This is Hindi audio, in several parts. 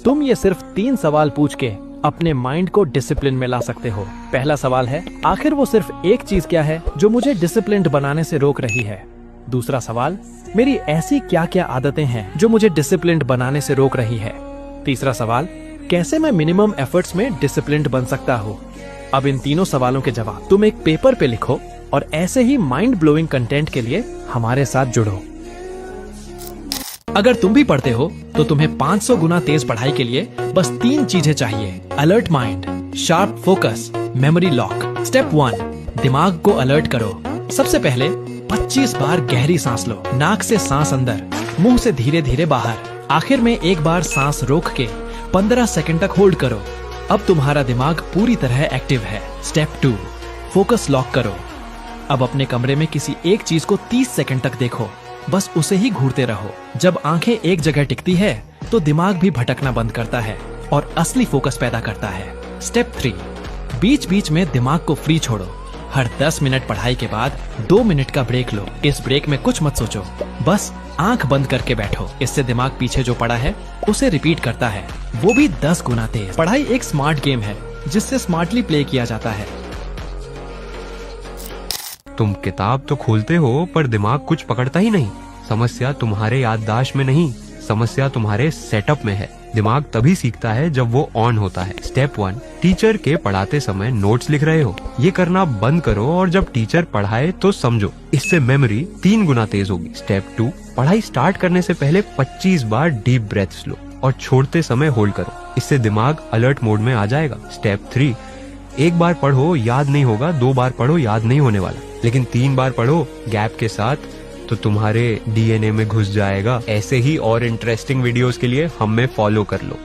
तुम ये सिर्फ 3 सवाल पूछ के अपने माइंड को डिसिप्लिन में ला सकते हो। पहला सवाल है, आखिर वो सिर्फ एक चीज क्या है जो मुझे डिसिप्लिन्ड बनाने से रोक रही है। दूसरा सवाल, मेरी ऐसी क्या क्या आदतें हैं जो मुझे डिसिप्लिन्ड बनाने से रोक रही है। तीसरा सवाल, कैसे मैं मिनिमम एफर्ट्स में डिसिप्लिन्ड बन सकता हूँ। अब इन तीनों सवालों के जवाब तुम एक पेपर पे लिखो और ऐसे ही माइंड ब्लोइंग कंटेंट के लिए हमारे साथ जुड़ो। अगर तुम भी पढ़ते हो तो तुम्हें 500 गुना तेज पढ़ाई के लिए बस 3 चीजें चाहिए। Alert mind, sharp focus, memory lock. Step 1, दिमाग को अलर्ट करो। सबसे पहले 25 बार गहरी सांस लो। नाक से सांस अंदर, मुंह से धीरे धीरे बाहर। आखिर में एक बार सांस रोक के 15 सेकंड तक होल्ड करो। अब तुम्हारा दिमाग पूरी तरह एक्टिव है। स्टेप 2, फोकस लॉक करो। अब अपने कमरे में किसी एक चीज को 30 सेकंड तक देखो, बस उसे ही घूरते रहो। जब आंखें एक जगह टिकती है तो दिमाग भी भटकना बंद करता है और असली फोकस पैदा करता है। स्टेप 3, बीच बीच में दिमाग को फ्री छोड़ो। हर 10 मिनट पढ़ाई के बाद 2 मिनट का ब्रेक लो। इस ब्रेक में कुछ मत सोचो, बस आंख बंद करके बैठो। इससे दिमाग पीछे जो पड़ा है उसे रिपीट करता है, वो भी 10 गुना तेज। पढ़ाई एक स्मार्ट गेम है जिससे स्मार्टली प्ले किया जाता है। तुम किताब तो खोलते हो पर दिमाग कुछ पकड़ता ही नहीं। समस्या तुम्हारे याददाश्त में नहीं, समस्या तुम्हारे सेटअप में है। दिमाग तभी सीखता है जब वो ऑन होता है। स्टेप 1, टीचर के पढ़ाते समय नोट्स लिख रहे हो, ये करना बंद करो और जब टीचर पढ़ाए तो समझो। इससे मेमोरी 3 गुना तेज होगी। स्टेप 2, पढ़ाई स्टार्ट करने से पहले 25 बार डीप ब्रेथ्स लो और छोड़ते समय होल्ड करो। इससे दिमाग अलर्ट मोड में आ जाएगा। स्टेप 3, एक बार पढ़ो याद नहीं होगा, 2 बार पढ़ो याद नहीं होने वाला, लेकिन 3 बार पढ़ो गैप के साथ तो तुम्हारे डीएनए में घुस जाएगा। ऐसे ही और इंटरेस्टिंग वीडियोस के लिए हमें फॉलो कर लो।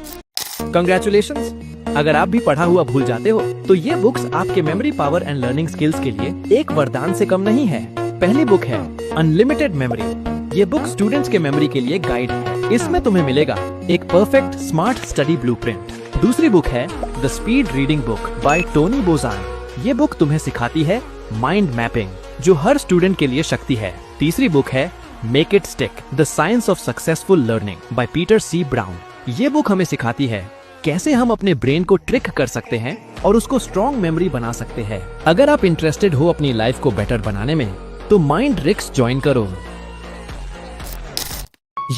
कंग्रेचुलेशंस! अगर आप भी पढ़ा हुआ भूल जाते हो तो ये बुक्स आपके memory power and learning skills के लिए एक वरदान से कम नहीं है। पहली बुक है अनलिमिटेड मेमोरी। ये बुक स्टूडेंट्स के मेमोरी के लिए गाइड है। इसमें तुम्हें मिलेगा एक परफेक्ट स्मार्ट स्टडी ब्लूप्रिंट। दूसरी बुक है the speed reading book by Tony Buzan. ये बुक तुम्हें सिखाती है माइंड मैपिंग, जो हर स्टूडेंट के लिए शक्ति है। तीसरी बुक है make it stick, the science of successful learning by Peter C Brown. ये बुक हमें सिखाती है कैसे हम अपने ब्रेन को ट्रिक कर सकते हैं और उसको स्ट्रॉन्ग मेमोरी बना सकते हैं। अगर आप इंटरेस्टेड हो अपनी लाइफ को बेटर बनाने में तो माइंड ट्रिक्स ज्वाइन करो।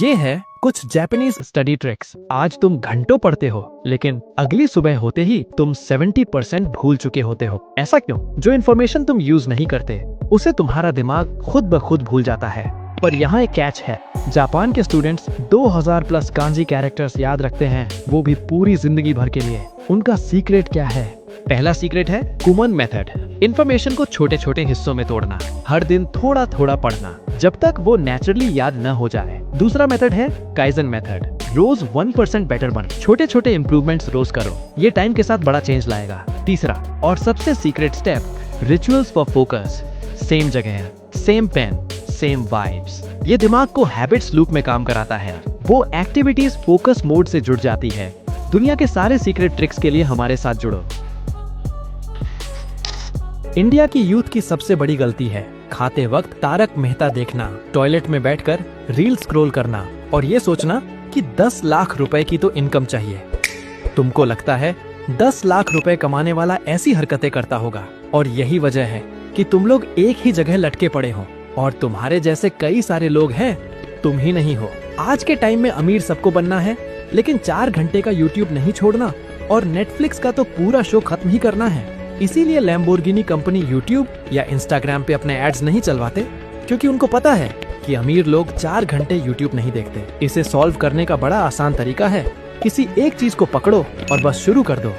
ये है कुछ जापानीज स्टडी ट्रिक्स। आज तुम घंटों पढ़ते हो लेकिन अगली सुबह होते ही तुम 70% भूल चुके होते हो। ऐसा क्यों? जो इन्फॉर्मेशन तुम यूज नहीं करते उसे तुम्हारा दिमाग खुद ब खुद भूल जाता है। पर यहाँ एक कैच है, जापान के स्टूडेंट्स 2000 प्लस कांजी कैरेक्टर्स याद रखते हैं, वो भी पूरी जिंदगी भर के लिए। उनका सीक्रेट क्या है? पहला सीक्रेट है कुमन मेथड। इन्फॉर्मेशन को छोटे छोटे हिस्सों में तोड़ना, हर दिन थोड़ा थोड़ा पढ़ना जब तक वो नेचुरली याद न हो जाए। दूसरा मेथड है काइजन मेथड। रोज 1% बेटर बन, छोटे छोटे इम्प्रूवमेंट्स रोज करो, ये टाइम के साथ बड़ा चेंज लाएगा। तीसरा और सबसे secret step, rituals for focus. Same जगह, सेम पेन, सेम वाइब्स। ये दिमाग को हैबिट्स लूप में काम कराता है। वो एक्टिविटीज फोकस मोड से जुड़ जाती है। दुनिया के सारे सीक्रेट ट्रिक्स के लिए हमारे साथ जुड़ो। इंडिया की यूथ की सबसे बड़ी गलती है खाते वक्त तारक मेहता देखना, टॉयलेट में बैठकर रील स्क्रॉल करना और ये सोचना कि 10 लाख रुपए की तो इनकम चाहिए। तुमको लगता है 10 लाख रुपए कमाने वाला ऐसी हरकतें करता होगा और यही वजह है कि तुम लोग एक ही जगह लटके पड़े हो और तुम्हारे जैसे कई सारे लोग हैं, तुम ही नहीं हो। आज के टाइम में अमीर सबको बनना है लेकिन 4 घंटे का यूट्यूब नहीं छोड़ना और नेटफ्लिक्स का तो पूरा शो खत्म ही करना है। इसीलिए लैम्बोर्गिनी कंपनी यूट्यूब या इंस्टाग्राम पे अपने एड्स नहीं चलवाते, क्योंकि उनको पता है कि अमीर लोग 4 घंटे यूट्यूब नहीं देखते। इसे सॉल्व करने का बड़ा आसान तरीका है, किसी एक चीज को पकड़ो और बस शुरू कर दो।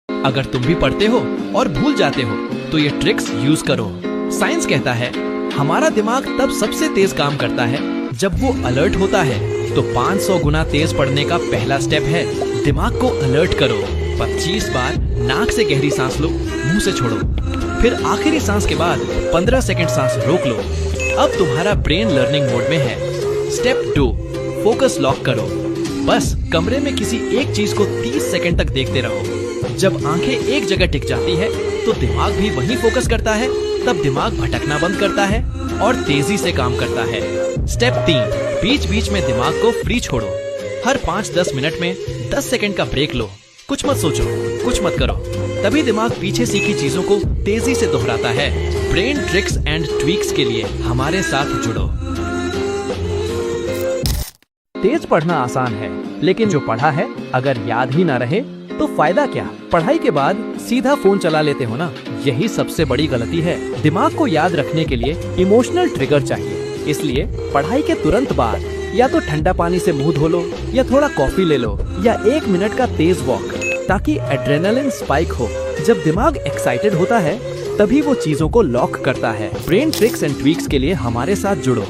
अगर तुम भी पढ़ते हो और भूल जाते हो तो ये ट्रिक्स यूज करो। साइंस कहता है हमारा दिमाग तब सबसे तेज काम करता है जब वो अलर्ट होता है। तो 500 गुना तेज पढ़ने का पहला स्टेप है दिमाग को अलर्ट करो। 25 बार नाक से गहरी सांस लो, मुंह से छोड़ो, फिर आखिरी सांस के बाद 15 सेकंड सांस रोक लो। अब तुम्हारा ब्रेन लर्निंग मोड में है। स्टेप 2, फोकस लॉक करो। बस कमरे में किसी एक चीज को 30 सेकंड तक देखते रहो। जब आंखें एक जगह टिक जाती है तो दिमाग भी वहीं फोकस करता है। तब दिमाग भटकना बंद करता है और तेजी से काम करता है। स्टेप 3, बीच बीच में दिमाग को फ्री छोड़ो। हर 5-10 मिनट में 10 सेकंड का ब्रेक लो। कुछ मत सोचो, कुछ मत करो, तभी दिमाग पीछे सीखी चीजों को तेजी से दोहराता है। ब्रेन ट्रिक्स एंड ट्वीक्स के लिए हमारे साथ जुड़ो। तेज पढ़ना आसान है, लेकिन जो पढ़ा है अगर याद ही ना रहे तो फायदा क्या? पढ़ाई के बाद सीधा फोन चला लेते हो ना, यही सबसे बड़ी गलती है। दिमाग को याद रखने के लिए इमोशनल ट्रिगर चाहिए, इसलिए पढ़ाई के तुरंत बाद या तो ठंडा पानी से मुंह धो लो, या थोड़ा कॉफी ले लो, या 1 मिनट का तेज वॉक, ताकि एड्रेनलिन स्पाइक हो। जब दिमाग एक्साइटेड होता है तभी वो चीजों को लॉक करता है। ब्रेन ट्रिक्स एंड ट्वीक्स के लिए हमारे साथ जुड़ो।